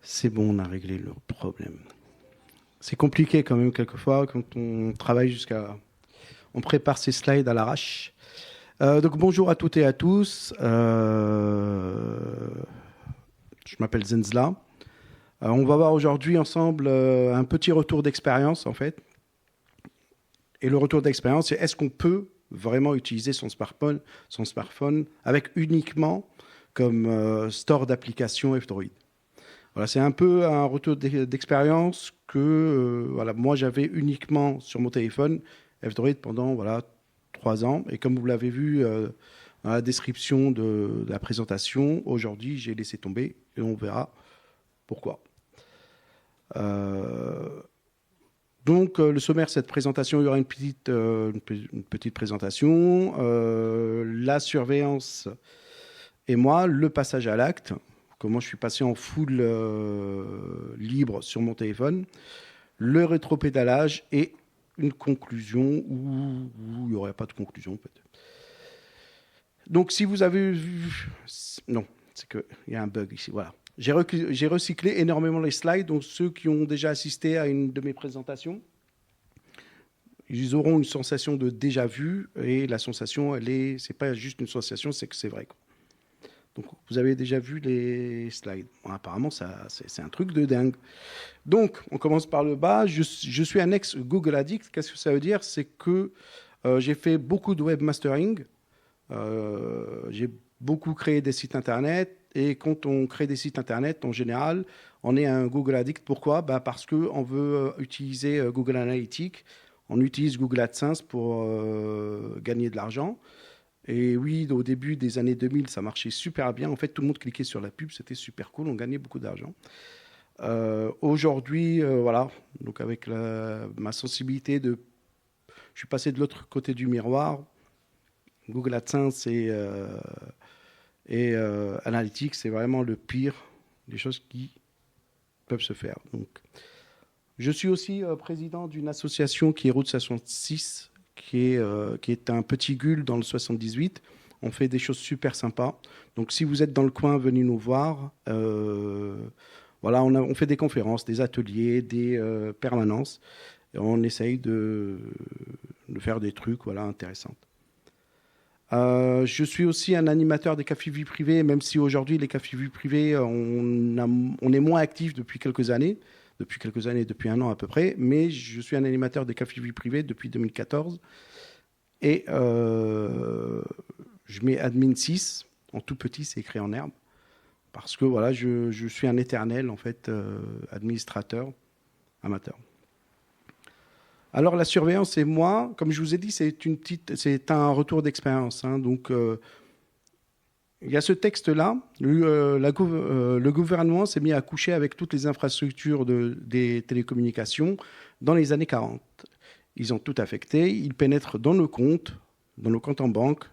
C'est bon, on a réglé le problème. C'est compliqué quand même quelquefois quand on travaille jusqu'à... On prépare ses slides à l'arrache. Donc bonjour à toutes et à tous. Je m'appelle Zenzla. On va voir aujourd'hui ensemble un petit retour d'expérience en fait. Et le retour d'expérience, c'est est-ce qu'on peut vraiment utiliser son smartphone avec uniquement comme store d'applications F-Droid. Voilà, c'est un peu un retour d'expérience que voilà, moi j'avais uniquement sur mon téléphone F-Droid pendant 3 ans. Et comme vous l'avez vu dans la description de la présentation, aujourd'hui j'ai laissé tomber et on verra pourquoi. Donc, le sommaire de cette présentation, il y aura une petite présentation, la surveillance et moi, le passage à l'acte, comment je suis passé en full libre sur mon téléphone, le rétropédalage et une conclusion où il n'y aurait pas de conclusion peut-être. Donc, si vous avez vu... Non, c'est qu'il y a un bug ici, voilà. J'ai recyclé énormément les slides, donc ceux qui ont déjà assisté à une de mes présentations, ils auront une sensation de déjà vu, et la sensation, c'est pas juste une sensation, c'est que c'est vrai. Donc vous avez déjà vu les slides. Bon, apparemment, c'est un truc de dingue. Donc, on commence par le bas. Je suis un ex-Google Addict. Qu'est-ce que ça veut dire? C'est que j'ai fait beaucoup de webmastering. J'ai beaucoup créé des sites Internet. Et quand on crée des sites Internet, en général, on est un Google Addict. Pourquoi? Parce qu'on veut utiliser Google Analytics. On utilise Google AdSense pour gagner de l'argent. Et oui, au début des années 2000, ça marchait super bien. En fait, tout le monde cliquait sur la pub. C'était super cool. On gagnait beaucoup d'argent. Aujourd'hui, voilà. Donc, avec ma sensibilité je suis passé de l'autre côté du miroir. Google AdSense et Analytics, c'est vraiment le pire des choses qui peuvent se faire. Donc, je suis aussi président d'une association qui est Route 66, qui est un petit GUL dans le 78. On fait des choses super sympas. Donc, si vous êtes dans le coin, venez nous voir. Voilà, on fait des conférences, des ateliers, des permanences. Et on essaye de faire des trucs intéressants. Je suis aussi un animateur des cafés vie privée, même si aujourd'hui, les cafés vie privée, on est moins actifs depuis quelques années, depuis 1 an à peu près, mais je suis un animateur des cafés vie privée depuis 2014. Et je mets admin 6, en tout petit, c'est écrit en herbe, parce que voilà, je suis un éternel, en fait, administrateur amateur. Alors, la surveillance et moi, comme je vous ai dit, c'est un retour d'expérience. Donc, il y a ce texte-là. Le gouvernement s'est mis à coucher avec toutes les infrastructures des télécommunications dans les années 40. Ils ont tout affecté. Ils pénètrent dans nos comptes en banque,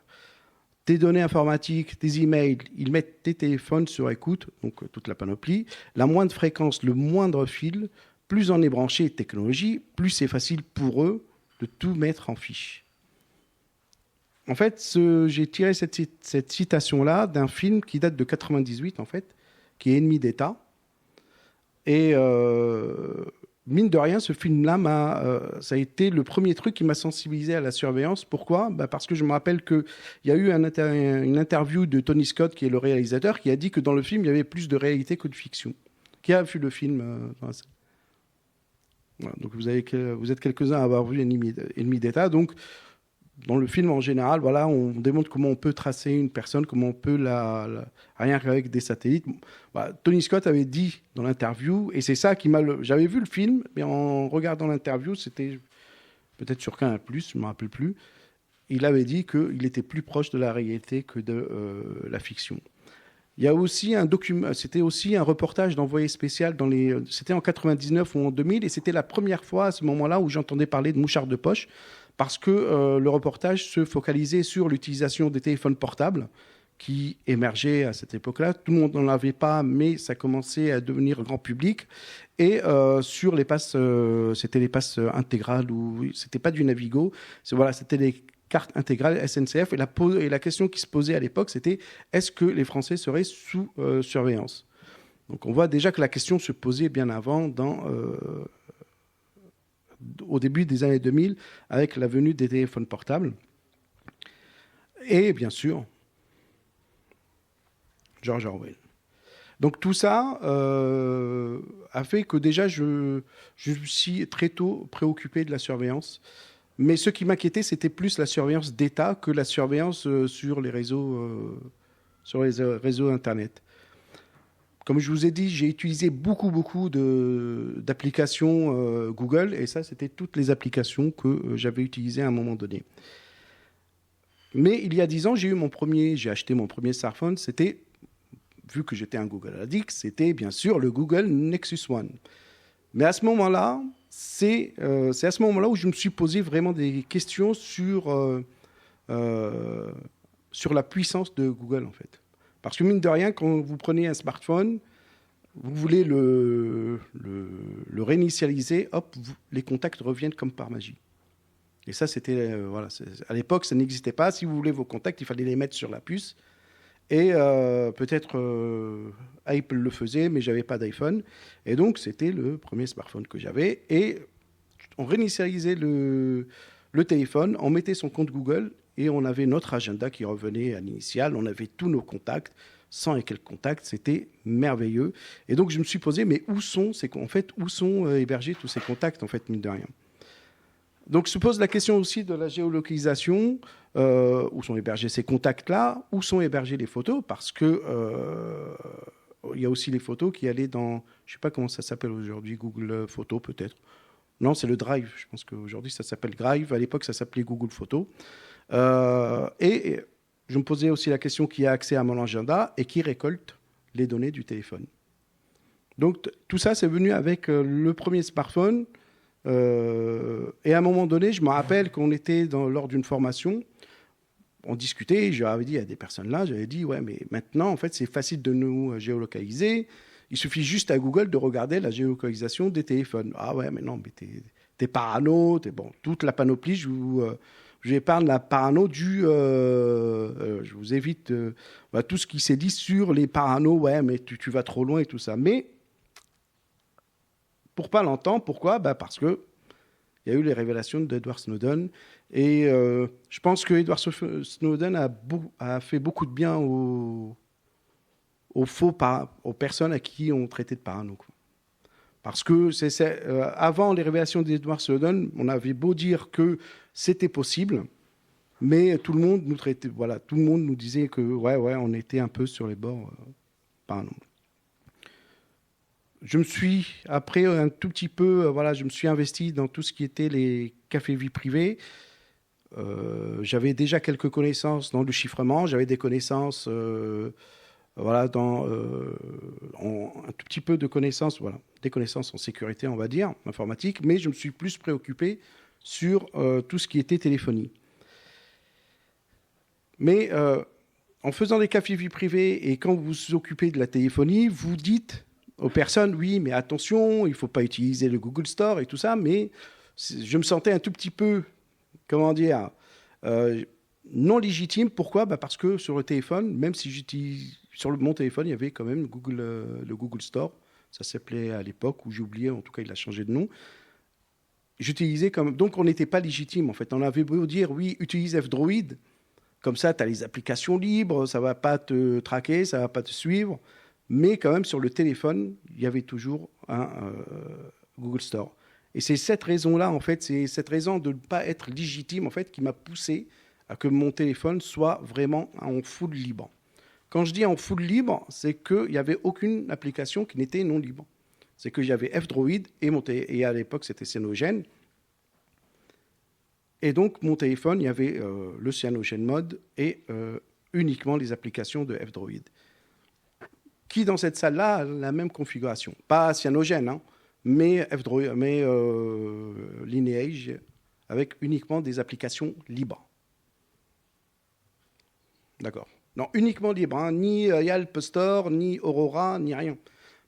tes données informatiques, tes emails. Ils mettent tes téléphones sur écoute, donc toute la panoplie. La moindre fréquence, le moindre fil. Plus on est branché technologie, plus c'est facile pour eux de tout mettre en fiche. En fait, j'ai tiré cette citation-là d'un film qui date de 98, en fait, qui est Ennemi d'État. Et mine de rien, ce film-là, ça a été le premier truc qui m'a sensibilisé à la surveillance. Pourquoi? Parce que je me rappelle qu'il y a eu une interview de Tony Scott, qui est le réalisateur, qui a dit que dans le film, il y avait plus de réalité que de fiction. Qui a vu le film Voilà, donc vous êtes quelques-uns à avoir vu Ennemi d'État. Donc, dans le film en général, voilà, on démontre comment on peut tracer une personne, comment on peut rien qu'avec des satellites. Tony Scott avait dit dans l'interview, et c'est ça qui m'a... J'avais vu le film, mais en regardant l'interview, c'était peut-être sur Canal+, je ne me rappelle plus. Il avait dit qu'il était plus proche de la réalité que de la fiction. Il y a aussi c'était aussi un reportage d'Envoyé spécial c'était en 99 ou en 2000, et c'était la première fois à ce moment-là où j'entendais parler de mouchards de poche, parce que le reportage se focalisait sur l'utilisation des téléphones portables qui émergeaient à cette époque-là. Tout le monde n'en avait pas, mais ça commençait à devenir grand public. Et sur les passes, c'était les passes intégrales, ou c'était pas du Navigo, c'était les carte intégrale SNCF. Et la question qui se posait à l'époque, c'était est-ce que les Français seraient sous surveillance? Donc on voit déjà que la question se posait bien avant, au début des années 2000, avec la venue des téléphones portables. Et bien sûr, George Orwell. Donc tout ça a fait que déjà je me suis très tôt préoccupé de la surveillance. Mais ce qui m'inquiétait, c'était plus la surveillance d'État que la surveillance sur les réseaux Internet. Comme je vous ai dit, j'ai utilisé beaucoup d'applications Google, et ça, c'était toutes les applications que j'avais utilisées à un moment donné. Mais il y a 10 ans, j'ai acheté mon premier smartphone, c'était, vu que j'étais un Google addict, c'était bien sûr le Google Nexus One. Mais à ce moment-là, c'est à ce moment-là où je me suis posé vraiment des questions sur la puissance de Google, en fait. Parce que mine de rien, quand vous prenez un smartphone, vous voulez le réinitialiser, hop, les contacts reviennent comme par magie. Et ça, c'était... voilà, à l'époque, ça n'existait pas. Si vous voulez vos contacts, il fallait les mettre sur la puce. Et peut-être Apple le faisait, mais je n'avais pas d'iPhone. Et donc, c'était le premier smartphone que j'avais. Et on réinitialisait le téléphone, on mettait son compte Google et on avait notre agenda qui revenait à l'initial. On avait tous nos contacts, 100 et quelques contacts. C'était merveilleux. Et donc, je me suis posé, mais où sont hébergés tous ces contacts, en fait, mine de rien? Donc, se pose la question aussi de la géolocalisation. Où sont hébergés ces contacts-là? Où sont hébergées les photos? Parce que il y a aussi les photos qui allaient dans... Je ne sais pas comment ça s'appelle aujourd'hui, Google Photos peut-être. Non, c'est le Drive. Je pense qu'aujourd'hui, ça s'appelle Drive. À l'époque, ça s'appelait Google Photos. Et je me posais aussi la question qui a accès à mon agenda et qui récolte les données du téléphone. Donc, tout ça, c'est venu avec le premier smartphone. Et à un moment donné, je me rappelle qu'on était lors d'une formation, on discutait, j'avais dit à des personnes là, j'avais dit, ouais, mais maintenant, en fait, c'est facile de nous géolocaliser. Il suffit juste à Google de regarder la géolocalisation des téléphones. Ah ouais, mais non, mais t'es parano, bon, toute la panoplie, je vous épargne la parano je vous évite tout ce qui s'est dit sur les paranos, ouais, mais tu vas trop loin et tout ça. Mais pour pas longtemps, pourquoi? Parce que il y a eu les révélations d'Edward Snowden. Et je pense que Edward Snowden a fait beaucoup de bien aux personnes à qui on traitait de parano. Parce que avant les révélations d'Edward Snowden, on avait beau dire que c'était possible, mais tout le monde nous traitait, voilà, tout le monde nous disait que ouais, on était un peu sur les bords parano. Je me suis, après un tout petit peu, je me suis investi dans tout ce qui était les cafés vie privée. J'avais déjà quelques connaissances dans le chiffrement, j'avais des connaissances, un tout petit peu de connaissances, des connaissances en sécurité, on va dire, informatique, mais je me suis plus préoccupé sur tout ce qui était téléphonie. Mais en faisant des cafés vie privée et quand vous vous occupez de la téléphonie, vous dites aux personnes, oui, mais attention, il ne faut pas utiliser le Google Store et tout ça, mais je me sentais un tout petit peu, non légitime. Pourquoi? Parce que sur le téléphone, même si j'utilise, mon téléphone, il y avait quand même le Google Store, ça s'appelait à l'époque, où j'ai oublié, en tout cas, il a changé de nom. J'utilisais donc on n'était pas légitime, en fait. On avait beau dire, oui, utilise F-Droid, comme ça, tu as les applications libres, ça ne va pas te traquer, ça ne va pas te suivre. Mais quand même, sur le téléphone, il y avait toujours un Google Store. Et c'est cette raison-là, en fait, c'est cette raison de ne pas être légitime, en fait, qui m'a poussé à que mon téléphone soit vraiment en full libre. Quand je dis en full libre, c'est qu'il n'y avait aucune application qui n'était non libre. C'est que j'avais F-Droid et à l'époque, c'était Cyanogen. Et donc, mon téléphone, il y avait le Cyanogen Mode et uniquement les applications de F-Droid. Qui, dans cette salle-là, a la même configuration. Pas Cyanogen, mais F-Droid, mais Lineage, avec uniquement des applications libres. D'accord. Non, uniquement libre, ni Yelp Store, ni Aurora, ni rien.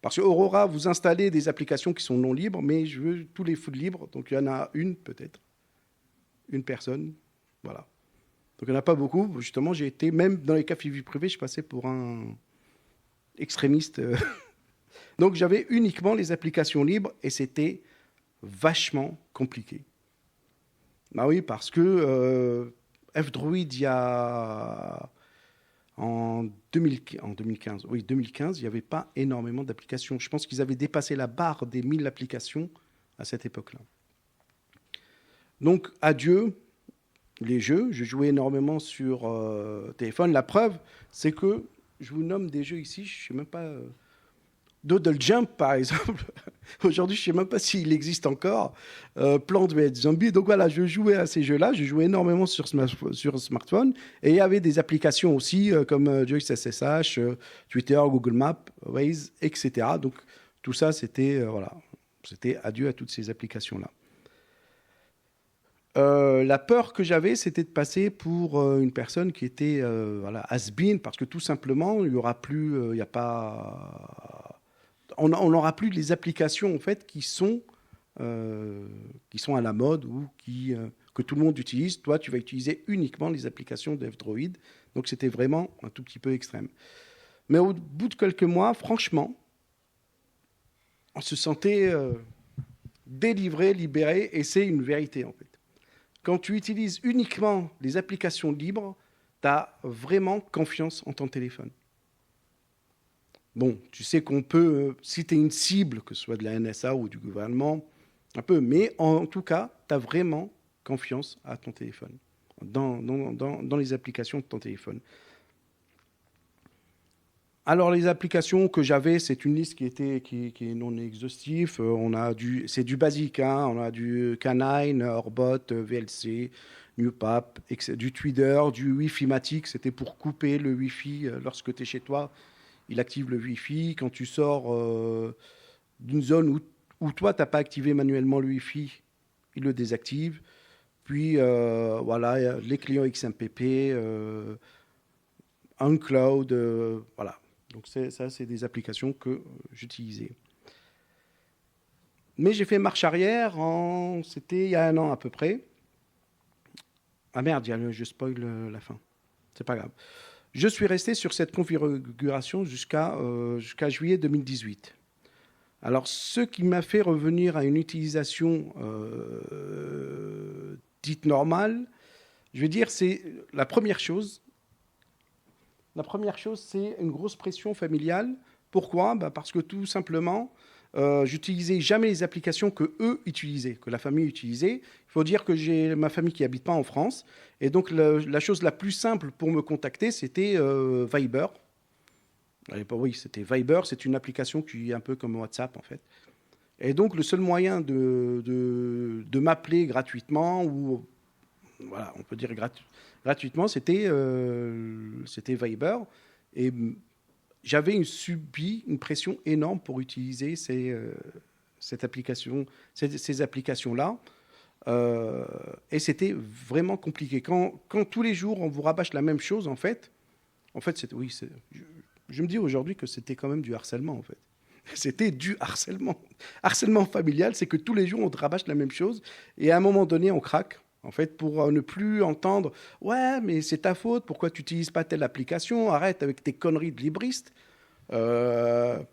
Parce que Aurora, vous installez des applications qui sont non libres, mais je veux tous les full libres, donc il y en a une peut-être, une personne, voilà. Donc il n'y en a pas beaucoup. Justement, j'ai été, même dans les cafés vie privée, je passais pour un extrémiste. Donc j'avais uniquement les applications libres et c'était vachement compliqué. Bah oui, parce que F-Droid, il y a en 2015, oui, 2015, il n'y avait pas énormément d'applications. Je pense qu'ils avaient dépassé la barre des 1000 applications à cette époque-là. Donc, adieu les jeux. Je jouais énormément sur téléphone. La preuve, c'est que je vous nomme des jeux ici, je ne sais même pas. Doodle Jump, par exemple. Aujourd'hui, je ne sais même pas s'il existe encore. Plants vs Zombies. Donc voilà, je jouais à ces jeux-là. Je jouais énormément sur smartphone. Et il y avait des applications aussi comme Joyce SSH, Twitter, Google Maps, Waze, etc. Donc tout ça, c'était voilà, c'était adieu à toutes ces applications-là. La peur que j'avais, c'était de passer pour une personne qui était voilà, has-been, parce que tout simplement, il n'y aura plus, il n'y a pas... On n'aura plus les applications en fait qui sont à la mode ou que tout le monde utilise. Toi, tu vas utiliser uniquement les applications de F-Droid. Donc, c'était vraiment un tout petit peu extrême. Mais au bout de quelques mois, franchement, on se sentait délivré, libéré, et c'est une vérité en fait. Quand tu utilises uniquement les applications libres, tu as vraiment confiance en ton téléphone. Bon, tu sais qu'on peut citer une cible, que ce soit de la NSA ou du gouvernement, un peu, mais en tout cas, tu as vraiment confiance à ton téléphone, dans les applications de ton téléphone. Alors, les applications que j'avais, c'est une liste qui est non exhaustive. C'est du basique, hein. On a du Canine, Orbot, VLC, NewPap, du Twitter, du Wi-Fi-matic. C'était pour couper le Wi-Fi lorsque tu es chez toi. Il active le Wi-Fi. Quand tu sors d'une zone où toi, tu n'as pas activé manuellement le Wi-Fi, il le désactive. Puis, voilà, les clients XMPP, OnCloud, voilà. Donc, ça, c'est des applications que j'utilisais. Mais j'ai fait marche arrière, c'était il y a 1 an à peu près. Ah merde, je spoil la fin. C'est pas grave. Je suis resté sur cette configuration jusqu'à juillet 2018. Alors, ce qui m'a fait revenir à une utilisation dite normale, je vais dire, c'est la première chose. La première chose, c'est une grosse pression familiale. Pourquoi ? Parce que tout simplement, j'utilisais jamais les applications que eux utilisaient, que la famille utilisait. Il faut dire que j'ai ma famille qui n'habite pas en France. Et donc, la chose la plus simple pour me contacter, c'était Viber. Oui, c'était Viber. C'est une application qui est un peu comme WhatsApp, en fait. Et donc, le seul moyen de m'appeler gratuitement, ou voilà, on peut dire gratuitement, c'était Viber. Et j'avais subi une pression énorme pour utiliser ces applications-là. Et c'était vraiment compliqué. Quand tous les jours, on vous rabâche la même chose, en fait, je me dis aujourd'hui que c'était quand même du harcèlement, en fait. C'était du harcèlement. Harcèlement familial, c'est que tous les jours, on te rabâche la même chose. Et à un moment donné, on craque. En fait, pour ne plus entendre « Ouais, mais c'est ta faute, pourquoi tu n'utilises pas telle application? Arrête avec tes conneries de libriste. » T'as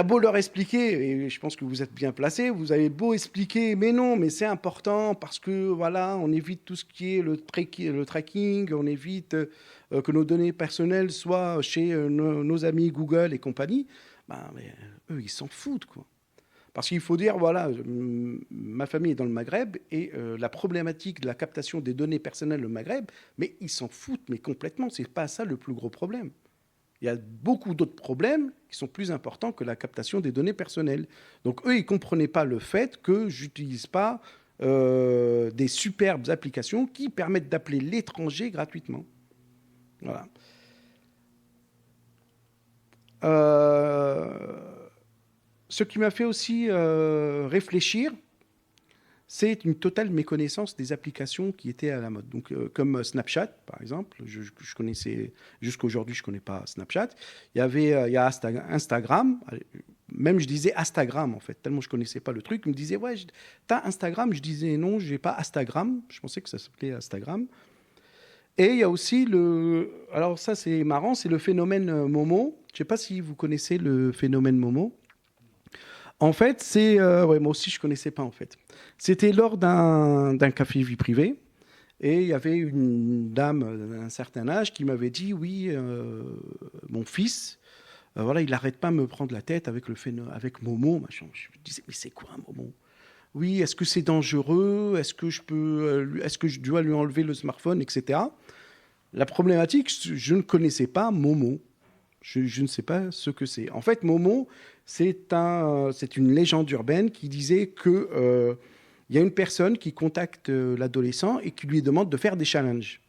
beau leur expliquer, et je pense que vous êtes bien placé, vous avez beau expliquer, mais non, mais c'est important parce que voilà, on évite tout ce qui est le tracking, on évite que nos données personnelles soient chez nos amis Google et compagnie. Mais eux, ils s'en foutent, quoi. Parce qu'il faut dire, voilà, ma famille est dans le Maghreb et la problématique de la captation des données personnelles au Maghreb, mais ils s'en foutent, mais complètement. C'est pas ça le plus gros problème. Il y a beaucoup d'autres problèmes qui sont plus importants que la captation des données personnelles. Donc eux, ils ne comprenaient pas le fait que j'utilise pas des superbes applications qui permettent d'appeler l'étranger gratuitement. Voilà. Ce qui m'a fait aussi réfléchir, c'est une totale méconnaissance des applications qui étaient à la mode. Donc, comme Snapchat, par exemple, je connaissais, jusqu'à aujourd'hui, je ne connais pas Snapchat. Il y a Instagram, même je disais Instagram, en fait, tellement je ne connaissais pas le truc. Il me disait, ouais, t'as Instagram? Je disais, non, je n'ai pas Instagram. Je pensais que ça s'appelait Instagram. Et il y a aussi le... Alors ça, c'est marrant, c'est le phénomène Momo. Je ne sais pas si vous connaissez le phénomène Momo. En fait, c'est... ouais, moi aussi, je ne connaissais pas, en fait. C'était lors d'un café vie privée. Et il y avait une dame d'un certain âge qui m'avait dit, oui, mon fils, voilà, il n'arrête pas de me prendre la tête avec, avec Momo. Machin. Je me disais, mais c'est quoi un Momo? Oui, est-ce que c'est dangereux? Est-ce que je dois lui enlever le smartphone, etc. La problématique, je ne connaissais pas Momo. Je ne sais pas ce que c'est. En fait, Momo, c'est une légende urbaine qui disait que il y a une personne qui contacte l'adolescent et qui lui demande de faire des challenges.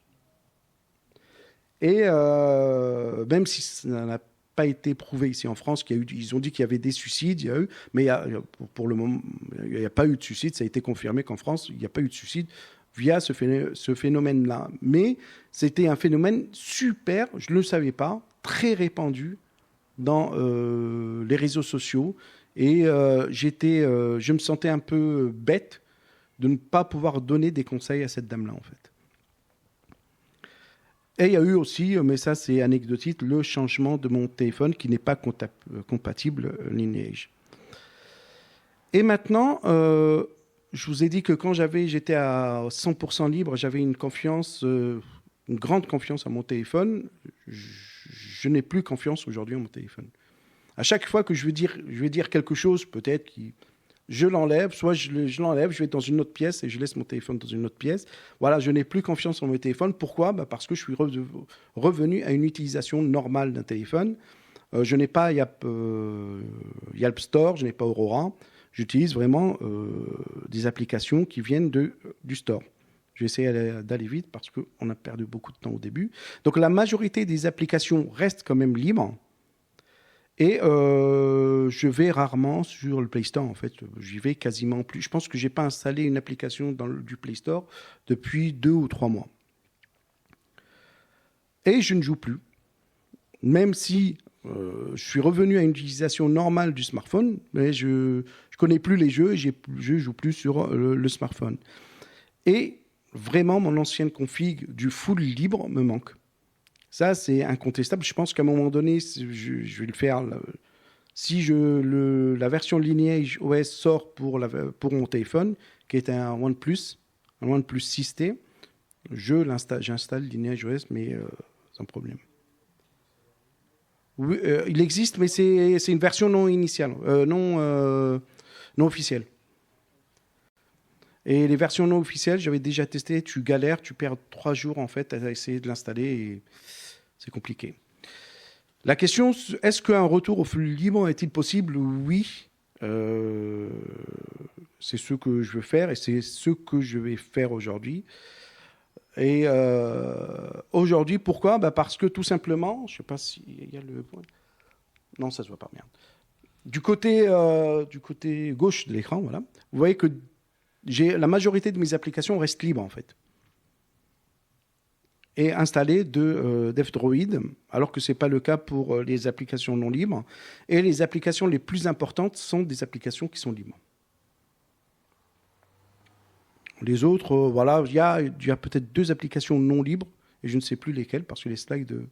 Et même si ça n'a pas été prouvé ici en France, ils ont dit qu'il y avait des suicides, il y a eu, mais pour le moment, il n'y a pas eu de suicide. Ça a été confirmé qu'en France, il n'y a pas eu de suicide via ce phénomène-là. Mais c'était un phénomène super, je ne le savais pas, très répandu dans les réseaux sociaux. Et je me sentais un peu bête de ne pas pouvoir donner des conseils à cette dame-là, en fait. Et il y a eu aussi, mais ça c'est anecdotique, le changement de mon téléphone qui n'est pas compatible Lineage. Et maintenant, je vous ai dit que quand j'étais à 100% libre, j'avais une grande confiance à mon téléphone. Je n'ai plus confiance aujourd'hui en mon téléphone. À chaque fois que je vais dire quelque chose, peut-être je l'enlève, soit je l'enlève, je vais dans une autre pièce et je laisse mon téléphone dans une autre pièce. Voilà, je n'ai plus confiance en mon téléphone. Pourquoi ? Parce que je suis revenu à une utilisation normale d'un téléphone. Je n'ai pas Yelp Store, je n'ai pas Aurora. J'utilise vraiment des applications qui viennent du store. Je vais essayer d'aller vite parce qu'on a perdu beaucoup de temps au début. Donc la majorité des applications restent quand même libres. Et je vais rarement sur le Play Store, en fait. J'y vais quasiment plus. Je pense que je n'ai pas installé une application du Play Store depuis 2 ou 3 mois. Et je ne joue plus. Même si je suis revenu à une utilisation normale du smartphone, mais je ne connais plus les jeux et je ne joue plus sur le smartphone. Et vraiment, mon ancienne config du full libre me manque. Ça, c'est incontestable. Je pense qu'à un moment donné, je vais le faire. Si la version Lineage OS sort pour mon téléphone, qui est un OnePlus 6T, j'installe Lineage OS, mais sans problème. Oui, il existe, mais c'est une version non initiale, non officielle. Et les versions non officielles, j'avais déjà testé, tu galères, tu perds 3 jours en fait à essayer de l'installer et c'est compliqué. La question, est-ce qu'un retour au flux libre est-il possible ? Oui. C'est ce que je veux faire et c'est ce que je vais faire aujourd'hui. Et aujourd'hui, pourquoi ? Parce que tout simplement, je ne sais pas s'il y a le point. Non, ça ne se voit pas, merde. Du côté gauche de l'écran, voilà, vous voyez que la majorité de mes applications restent libres en fait. Et installées d'F-Droid, alors que ce n'est pas le cas pour les applications non libres. Et les applications les plus importantes sont des applications qui sont libres. Les autres, voilà, il y a peut-être 2 applications non libres, et je ne sais plus lesquelles, parce que les slides...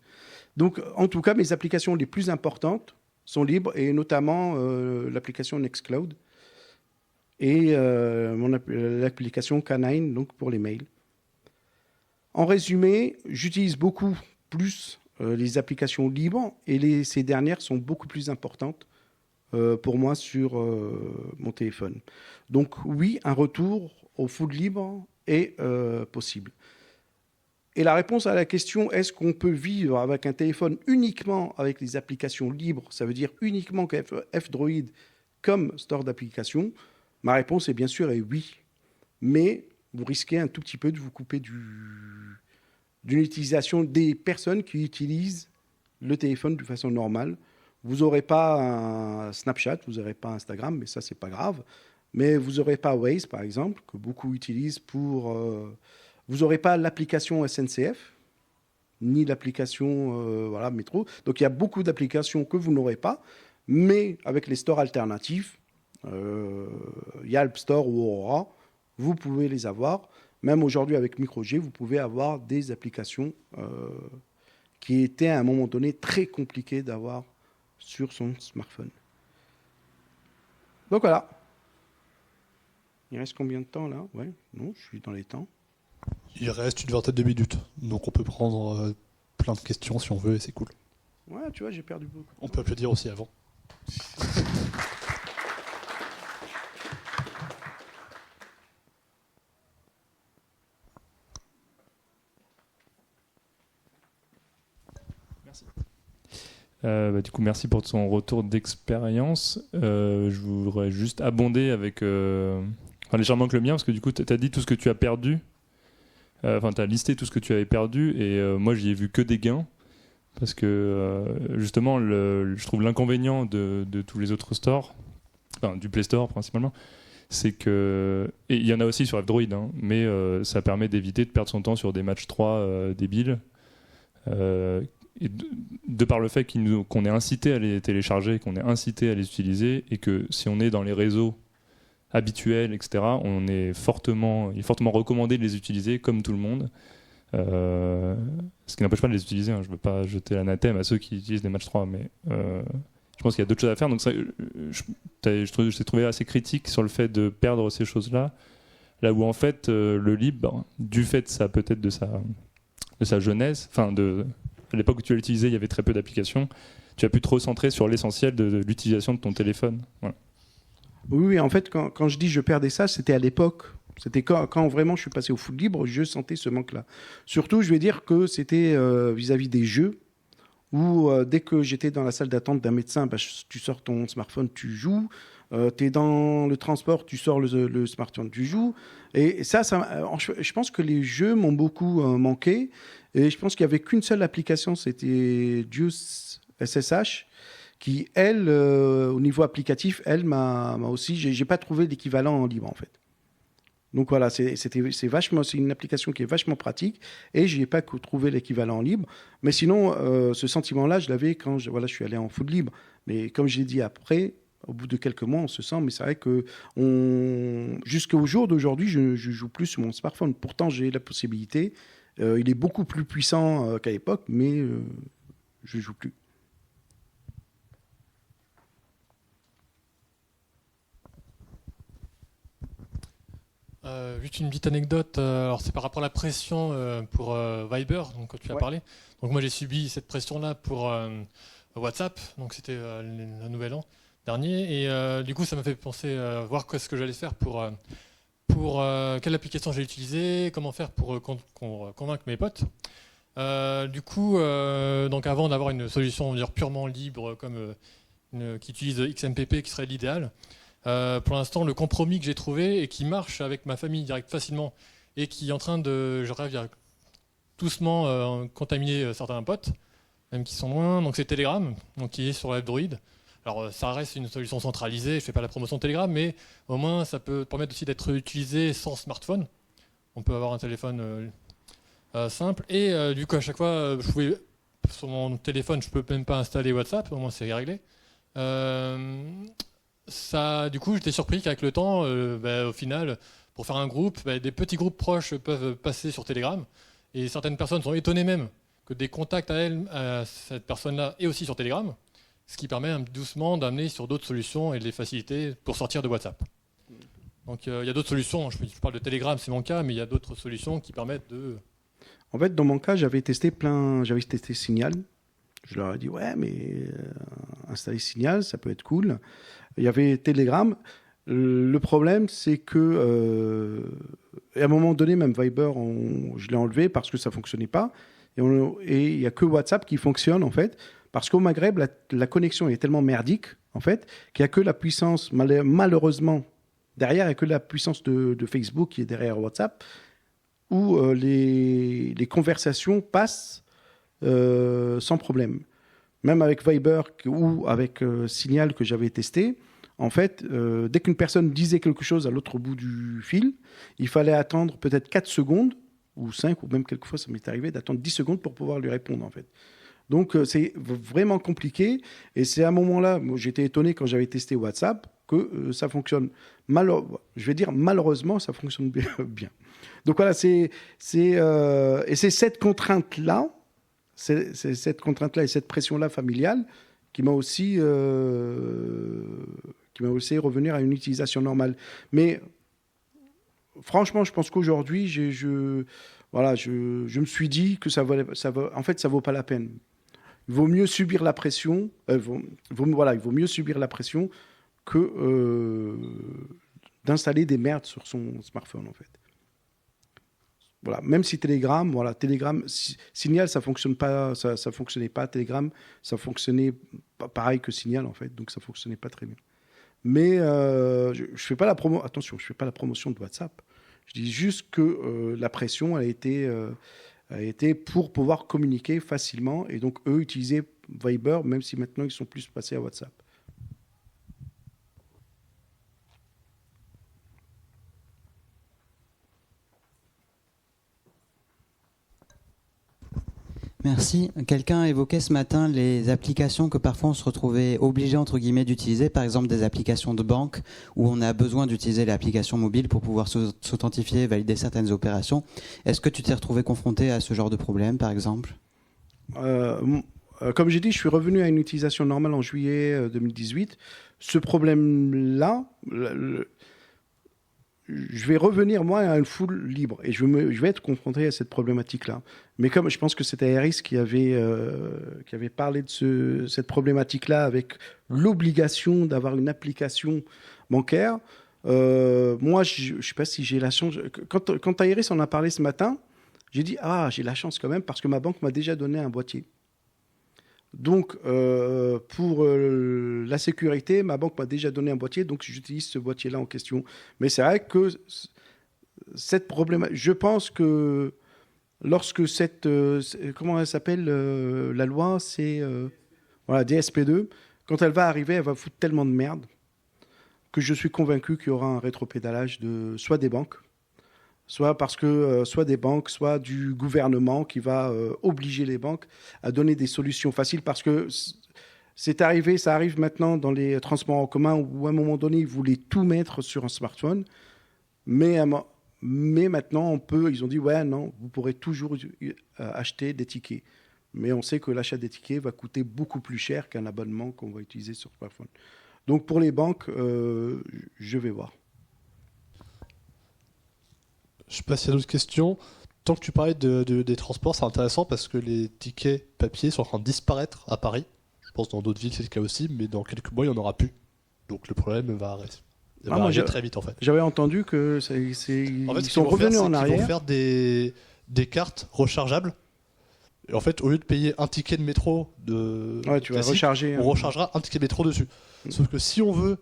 Donc, en tout cas, mes applications les plus importantes sont libres, et notamment l'application Nextcloud, et l'application Canine, donc pour les mails. En résumé, j'utilise beaucoup plus les applications libres, et ces dernières sont beaucoup plus importantes pour moi sur mon téléphone. Donc oui, un retour au full libre est possible. Et la réponse à la question, est-ce qu'on peut vivre avec un téléphone uniquement avec les applications libres, ça veut dire uniquement F-Droid comme store d'applications? Ma réponse est bien sûr oui. Mais vous risquez un tout petit peu de vous couper d'une utilisation des personnes qui utilisent le téléphone de façon normale. Vous n'aurez pas un Snapchat, vous n'aurez pas Instagram, mais ça, c'est pas grave. Mais vous n'aurez pas Waze, par exemple, que beaucoup utilisent pour... vous n'aurez pas l'application SNCF, ni l'application métro. Donc, il y a beaucoup d'applications que vous n'aurez pas, mais avec les stores alternatifs, Yelp Store ou Aurora, vous pouvez les avoir. Même aujourd'hui, avec MicroG, vous pouvez avoir des applications qui étaient à un moment donné très compliquées d'avoir sur son smartphone. Donc voilà. Il reste combien de temps là? Ouais, non, je suis dans les temps. Il reste une vingtaine de minutes, donc on peut prendre plein de questions si on veut et c'est cool. Ouais, tu vois, j'ai perdu beaucoup. On peut applaudir aussi avant. Merci. Du coup, merci pour ton retour d'expérience. Je voudrais juste abonder avec légèrement que le mien, parce que du coup, tu as dit tout ce que tu as perdu. Tu as listé tout ce que tu avais perdu, et moi, j'y ai vu que des gains. Parce que justement, je trouve l'inconvénient de tous les autres stores, enfin du Play Store principalement, c'est que. Et il y en a aussi sur F-Droid, hein, mais ça permet d'éviter de perdre son temps sur des matchs 3 débiles. Et de par le fait qu'on est incité à les télécharger, qu'on est incité à les utiliser, et que si on est dans les réseaux habituels, etc., il est fortement recommandé de les utiliser comme tout le monde. Ce qui n'empêche pas de les utiliser, hein. Je ne veux pas jeter l'anathème à ceux qui utilisent des matchs 3, mais je pense qu'il y a d'autres choses à faire. Donc je t'ai trouvé assez critique sur le fait de perdre ces choses-là, là où en fait le libre, du fait peut-être de sa jeunesse, à l'époque où tu l'as utilisé, il y avait très peu d'applications, tu as pu te recentrer sur l'essentiel de l'utilisation de ton téléphone. Voilà. Oui, en fait, quand je dis je perdais ça, c'était à l'époque. C'était quand vraiment je suis passé au foot libre, je sentais ce manque-là. Surtout, je vais dire que c'était vis-à-vis des jeux, où dès que j'étais dans la salle d'attente d'un médecin, tu sors ton smartphone, tu joues. Tu es dans le transport, tu sors le smartphone, tu joues. Et ça, je pense que les jeux m'ont beaucoup manqué. Et je pense qu'il n'y avait qu'une seule application, c'était Juice SSH, qui, elle, au niveau applicatif, elle m'a aussi... J'ai pas trouvé l'équivalent en libre, en fait. Donc voilà, c'est une application qui est vachement pratique et je n'y ai pas trouvé l'équivalent en libre. Mais sinon, ce sentiment-là, je l'avais quand je suis allé en foot libre. Mais comme je l'ai dit après, au bout de quelques mois, on se sent, mais c'est vrai que jusqu'au jour d'aujourd'hui, je ne joue plus sur mon smartphone. Pourtant, j'ai la possibilité. Il est beaucoup plus puissant qu'à l'époque, mais je ne joue plus. Juste une petite anecdote, alors c'est par rapport à la pression pour Viber, donc tu as parlé. Donc moi j'ai subi cette pression-là pour WhatsApp, donc c'était le nouvel an dernier, et du coup ça m'a fait penser voir ce que j'allais faire pour quelle application j'allais utiliser, comment faire pour convaincre mes potes. Du coup, donc avant d'avoir une solution on va dire, purement libre comme qui utilise XMPP qui serait l'idéal. Pour l'instant, le compromis que j'ai trouvé et qui marche avec ma famille direct facilement et qui est en train de, je rêve, doucement contaminer certains potes, même qui sont loin. Donc c'est Telegram, donc qui est sur F-Droid. Alors ça reste une solution centralisée, je ne fais pas la promotion de Telegram, mais au moins ça peut permettre aussi d'être utilisé sans smartphone. On peut avoir un téléphone simple et du coup à chaque fois, sur mon téléphone, je ne peux même pas installer WhatsApp, au moins c'est réglé. Du coup, j'étais surpris qu'avec le temps, au final, pour faire un groupe, des petits groupes proches peuvent passer sur Telegram. Et certaines personnes sont étonnées même que des contacts à cette personne-là aient aussi sur Telegram, ce qui permet doucement d'amener sur d'autres solutions et de les faciliter pour sortir de WhatsApp. Donc il y a d'autres solutions, je parle de Telegram, c'est mon cas, mais il y a d'autres solutions qui permettent de... En fait, dans mon cas, j'avais testé Signal. Je leur ai dit, ouais, mais installer Signal, ça peut être cool. Il y avait Telegram. Le problème, c'est que à un moment donné, même Viber, je l'ai enlevé parce que ça ne fonctionnait pas. Et il n'y a que WhatsApp qui fonctionne, en fait. Parce qu'au Maghreb, la connexion est tellement merdique, en fait, qu'il n'y a que la puissance, malheureusement, derrière, il n'y a que la puissance de Facebook qui est derrière WhatsApp, où les conversations passent sans problème. Même avec Viber ou avec Signal que j'avais testé, en fait, dès qu'une personne disait quelque chose à l'autre bout du fil, il fallait attendre peut-être 4 secondes, ou 5, ou même quelquefois ça m'est arrivé d'attendre 10 secondes pour pouvoir lui répondre, en fait. Donc c'est vraiment compliqué, et c'est à un moment-là, moi, j'étais étonné quand j'avais testé WhatsApp, que ça fonctionne. Je vais dire malheureusement, ça fonctionne bien. Donc voilà, et c'est cette contrainte-là, cette contrainte-là et cette pression-là familiale qui m'a aussi revenir à une utilisation normale. Mais franchement, je pense qu'aujourd'hui, je me suis dit que en fait, ça vaut pas la peine. Il vaut mieux subir la pression. Il vaut mieux subir la pression que d'installer des merdes sur son smartphone, en fait. Voilà, même si Telegram, Signal, ça fonctionnait pas. Telegram, ça fonctionnait pas pareil que Signal, en fait, donc ça fonctionnait pas très bien. Mais je fais pas la promotion de WhatsApp. Je dis juste que la pression a été pour pouvoir communiquer facilement et donc eux utiliser Viber, même si maintenant ils sont plus passés à WhatsApp. Merci. Quelqu'un a évoqué ce matin les applications que parfois on se retrouvait obligé entre guillemets d'utiliser, par exemple des applications de banque où on a besoin d'utiliser l'application mobile pour pouvoir s'authentifier, valider certaines opérations. Est-ce que tu t'es retrouvé confronté à ce genre de problème, par exemple ? Comme j'ai dit, je suis revenu à une utilisation normale en juillet 2018. Ce problème-là, je vais revenir, moi, à une foule libre. Et je vais être confronté à cette problématique-là. Mais comme je pense que c'était Harris qui avait parlé de cette problématique-là avec l'obligation d'avoir une application bancaire, moi, je ne sais pas si j'ai la chance. Quand Harris en a parlé ce matin, j'ai dit « Ah, j'ai la chance quand même parce que ma banque m'a déjà donné un boîtier. » Donc, pour la sécurité, ma banque m'a déjà donné un boîtier, donc j'utilise ce boîtier-là en question. Mais c'est vrai que cette problématique, je pense que lorsque comment elle s'appelle, la loi, c'est DSP2, quand elle va arriver, elle va foutre tellement de merde que je suis convaincu qu'il y aura un rétropédalage soit des banques, soit des banques, soit du gouvernement qui va obliger les banques à donner des solutions faciles parce que ça arrive maintenant dans les transports en commun où à un moment donné, ils voulaient tout mettre sur un smartphone, mais maintenant, ils ont dit, ouais, non, vous pourrez toujours acheter des tickets. Mais on sait que l'achat des tickets va coûter beaucoup plus cher qu'un abonnement qu'on va utiliser sur smartphone. Donc pour les banques, je vais voir. Je sais pas s'il y a d'autres questions. Tant que tu parlais des transports, c'est intéressant parce que les tickets papier sont en train de disparaître à Paris. Je pense que dans d'autres villes, c'est le cas aussi, mais dans quelques mois, il n'y en aura plus. Donc le problème va arriver très vite, en fait. J'avais entendu que ils sont revenus en arrière. Ils vont faire des cartes rechargeables. Et en fait, au lieu de payer un ticket de métro tu vas recharger, on rechargera un ticket de métro dessus. Sauf que si on veut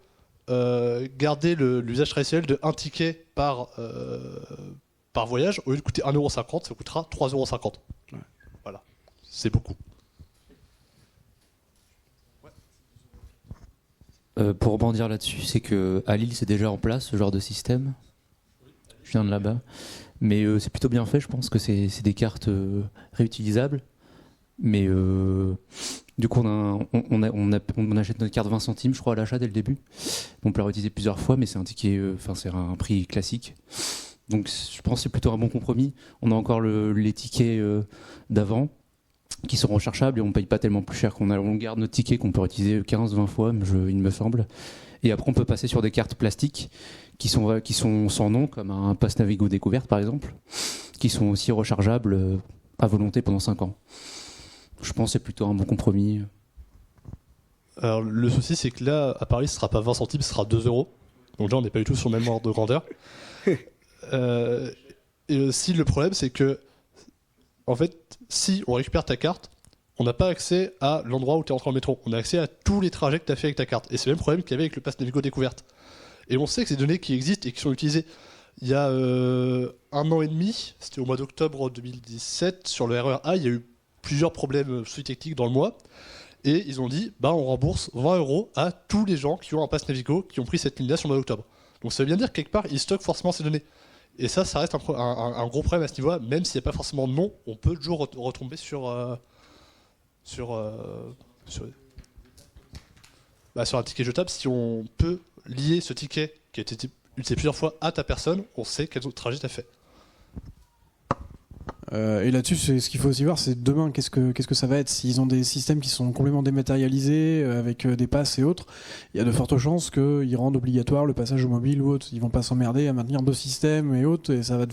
garder l'usage traditionnel de un ticket par voyage, au lieu de coûter 1,50€, ça coûtera 3,50€. Ouais. Voilà, c'est beaucoup. Pour rebondir là-dessus, c'est qu'à Lille, c'est déjà en place ce genre de système. Je viens de là-bas. Mais c'est plutôt bien fait, je pense que c'est des cartes réutilisables. Mais du coup, on achète notre carte 20 centimes, je crois, à l'achat dès le début. On peut la réutiliser plusieurs fois, mais c'est un ticket, c'est un prix classique. Donc je pense que c'est plutôt un bon compromis. On a encore les tickets d'avant qui sont rechargeables et on ne paye pas tellement plus cher on garde notre ticket qu'on peut réutiliser 15-20 fois, il me semble. Et après, on peut passer sur des cartes plastiques qui sont sans nom, comme un Pass Navigo Découverte, par exemple, qui sont aussi rechargeables à volonté pendant 5 ans. Je pense que c'est plutôt un bon compromis. Alors, le souci, c'est que là, à Paris, ce ne sera pas 20 centimes, ce sera 2€. Donc là, on n'est pas du tout sur le même ordre de grandeur. Et aussi, le problème, c'est que, en fait, si on récupère ta carte, on n'a pas accès à l'endroit où tu es entré en métro. On a accès à tous les trajets que tu as fait avec ta carte. Et c'est le même problème qu'il y avait avec le Pass Navigo Découverte. Et on sait que ces données qui existent et qui sont utilisées. Il y a 1 an et demi, c'était au mois d'octobre 2017, sur le RER A, il y a eu plusieurs problèmes techniques dans le mois. Et ils ont dit, on rembourse 20€ à tous les gens qui ont un Pass Navigo, qui ont pris cette ligne-là sur le mois d'octobre. Donc ça veut bien dire que quelque part, ils stockent forcément ces données. Et ça reste un gros problème à ce niveau-là. Même s'il n'y a pas forcément de nom, on peut toujours retomber sur un ticket jetable si on peut lier ce ticket qui a été utilisé plusieurs fois à ta personne, on sait quel trajet tu as fait. Et là-dessus, ce qu'il faut aussi voir, c'est demain, qu'est-ce que ça va être. S'ils ont des systèmes qui sont complètement dématérialisés, avec des passes et autres, il y a de fortes chances qu'ils rendent obligatoire le passage au mobile ou autre. Ils vont pas s'emmerder à maintenir 2 systèmes et autres, et ça va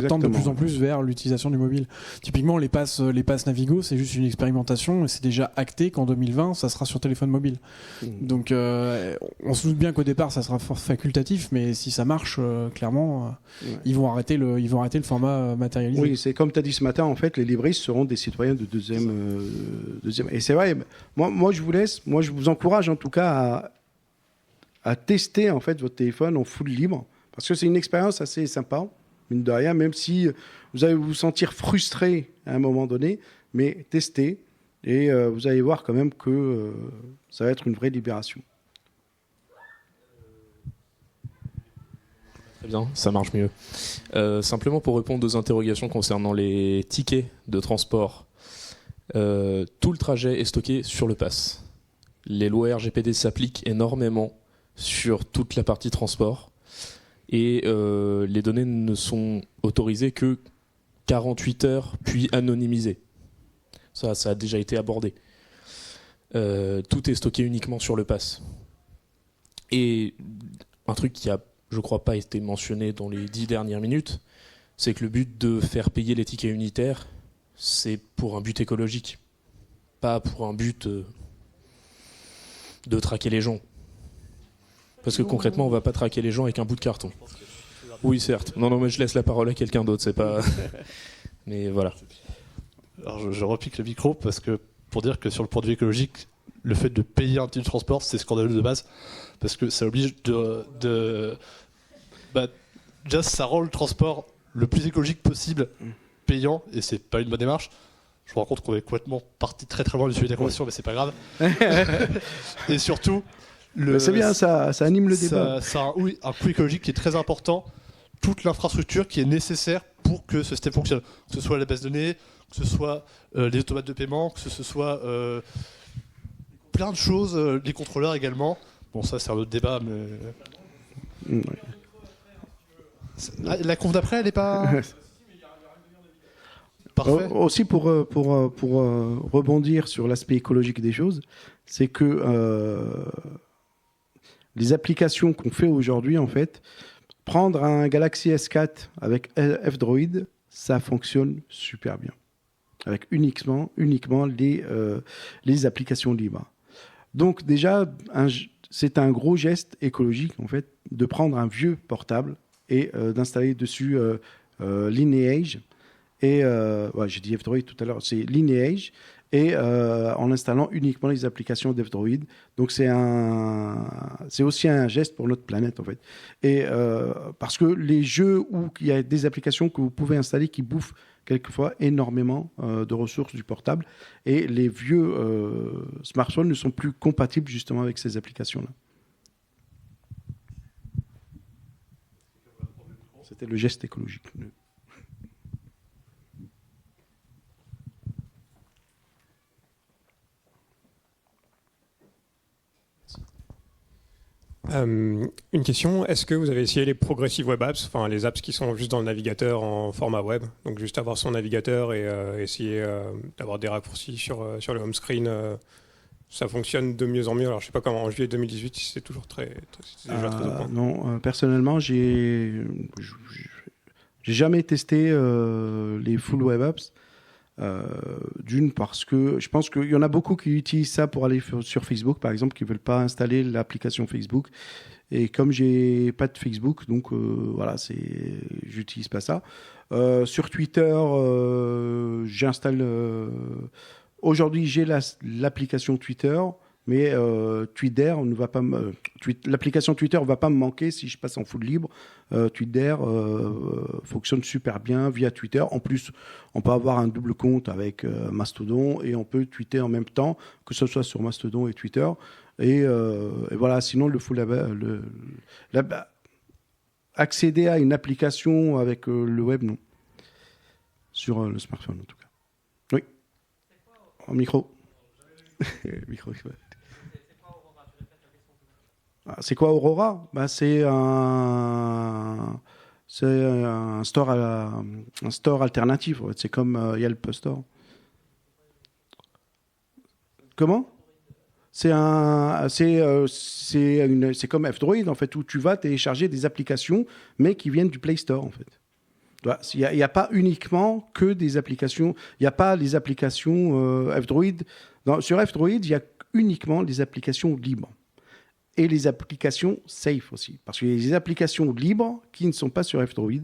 tendre de plus en plus vers l'utilisation du mobile. Typiquement, les passes Navigo, c'est juste une expérimentation, et c'est déjà acté qu'en 2020, ça sera sur téléphone mobile. Donc, on se doute bien qu'au départ, ça sera facultatif, mais si ça marche, clairement, ils vont arrêter le format matérialisé. Oui, c'est comme tu as dit ce matin, en fait, les libristes seront des citoyens de deuxième. Et c'est vrai, moi je vous encourage en tout cas à tester en fait votre téléphone en full libre, parce que c'est une expérience assez sympa, mine de rien, même si vous allez vous sentir frustré à un moment donné, mais testez et vous allez voir quand même que ça va être une vraie libération. Très bien, ça marche mieux. Simplement pour répondre aux interrogations concernant les tickets de transport, tout le trajet est stocké sur le pass. Les lois RGPD s'appliquent énormément sur toute la partie transport et les données ne sont autorisées que 48 heures puis anonymisées. Ça a déjà été abordé. Tout est stocké uniquement sur le pass. Et un truc qui a, je crois, pas été mentionné dans les 10 dernières minutes, c'est que le but de faire payer les tickets unitaires, c'est pour un but écologique, pas pour un but de traquer les gens. Parce que concrètement, on va pas traquer les gens avec un bout de carton. Oui, certes. Non, mais je laisse la parole à quelqu'un d'autre, c'est pas... Mais voilà. Alors je repique le micro parce que pour dire que sur le point de vue écologique, le fait de payer un titre de transport, c'est scandaleux de base, parce que ça oblige déjà ça rend le transport le plus écologique possible payant, et c'est pas une bonne démarche. Je me rends compte qu'on est complètement parti très très loin du sujet des conventions, mais c'est pas grave. Et surtout, c'est bien, ça anime le débat. Ça a un coût écologique qui est très important. Toute l'infrastructure qui est nécessaire pour que ce système fonctionne, que ce soit la base de données, que ce soit les automates de paiement, que ce soit plein de choses, les contrôleurs également. Bon, ça c'est un autre débat, mais la conf d'après, elle est pas parfait. Aussi pour rebondir sur l'aspect écologique des choses, c'est que les applications qu'on fait aujourd'hui, en fait, prendre un Galaxy S4 avec F-Droid, ça fonctionne super bien, avec uniquement les applications libres. Donc déjà, c'est un gros geste écologique, en fait, de prendre un vieux portable et d'installer dessus Lineage. Et j'ai dit F-Droid tout à l'heure, c'est Lineage, et en installant uniquement les applications d'F-Droid. Donc c'est aussi un geste pour notre planète, en fait. Et parce que les jeux où il y a des applications que vous pouvez installer qui bouffent quelquefois énormément de ressources du portable, et les vieux smartphones ne sont plus compatibles justement avec ces applications-là. C'était le geste écologique. Une question, est-ce que vous avez essayé les Progressive Web Apps, enfin les apps qui sont juste dans le navigateur en format web, donc juste avoir son navigateur et essayer d'avoir des raccourcis sur le home screen, ça fonctionne de mieux en mieux. Alors je sais pas comment en juillet 2018 si c'est toujours c'est déjà très au point. Non, personnellement j'ai jamais testé les full web apps. D'une, parce que je pense qu'il y en a beaucoup qui utilisent ça pour aller sur Facebook, par exemple, qui ne veulent pas installer l'application Facebook. Et comme j'ai pas de Facebook, donc j'utilise pas ça. Sur Twitter, j'installe. Aujourd'hui, j'ai l'application Twitter, mais TweetDear ne va pas. L'application Twitter ne va pas me manquer si je passe en full libre. TweetDear fonctionne super bien via Twitter. En plus, on peut avoir un double compte avec Mastodon et on peut tweeter en même temps, que ce soit sur Mastodon et Twitter. Et voilà, sinon, accéder à une application avec le web, non. Sur le smartphone, en tout cas. Oui. En micro. Micro. C'est quoi Aurora? C'est un store, un store alternatif. En fait. C'est comme Yelp Store. Comment? C'est comme F-Droid en fait, où tu vas télécharger des applications, mais qui viennent du Play Store en fait. Il n'y a pas uniquement que des applications. Il n'y a pas les applications F-Droid. Sur F-Droid, il y a uniquement les applications libres. Et les applications safe aussi. Parce qu'il y a des applications libres qui ne sont pas sur F-Droid.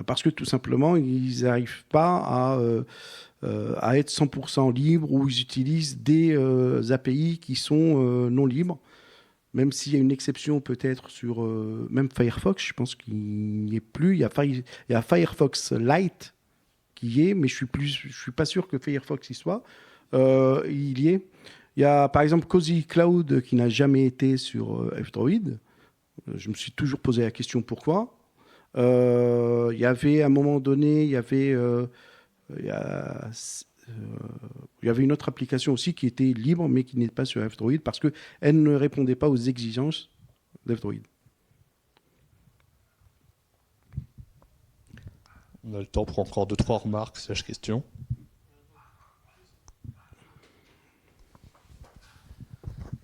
Parce que tout simplement, ils n'arrivent pas à être 100% libres ou ils utilisent des API qui sont non libres. Même s'il y a une exception peut-être sur même Firefox, je pense qu'il n'y est plus. Il y a Firefox Lite qui y est, mais je suis pas sûr que Firefox y soit. Il y est. Il y a par exemple Cozy Cloud qui n'a jamais été sur F-Droid. Je me suis toujours posé la question pourquoi. Il y avait à un moment donné, il y avait une autre application aussi qui était libre mais qui n'est pas sur F-Droid parce qu'elle ne répondait pas aux exigences d'F-Droid. On a le temps pour encore 2-3 remarques / questions.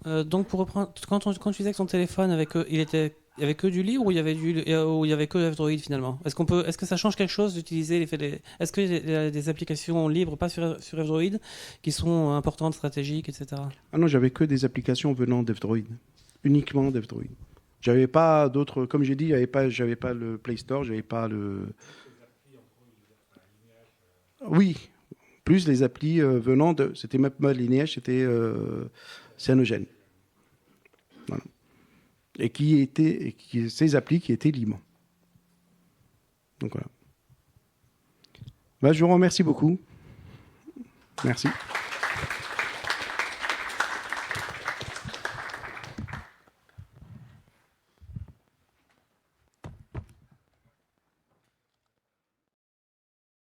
Donc pour reprendre, quand tu disais que son téléphone il y avait que du libre ou il y avait que F-Droid finalement? Est-ce que ça change quelque chose d'utiliser est-ce qu'il y a des applications libres pas sur F-Droid qui sont importantes, stratégiques, etc. Ah non, j'avais que des applications venant d'F-Droid, uniquement d'F-Droid. J'avais pas d'autres, comme j'ai dit, j'avais pas le Play Store, j'avais pas le. Oui, plus les applis venant de, c'était même pas Lineage, c'était Cyanogen. Voilà. Et ces applis qui étaient libres. Donc voilà. Je vous remercie beaucoup. Merci.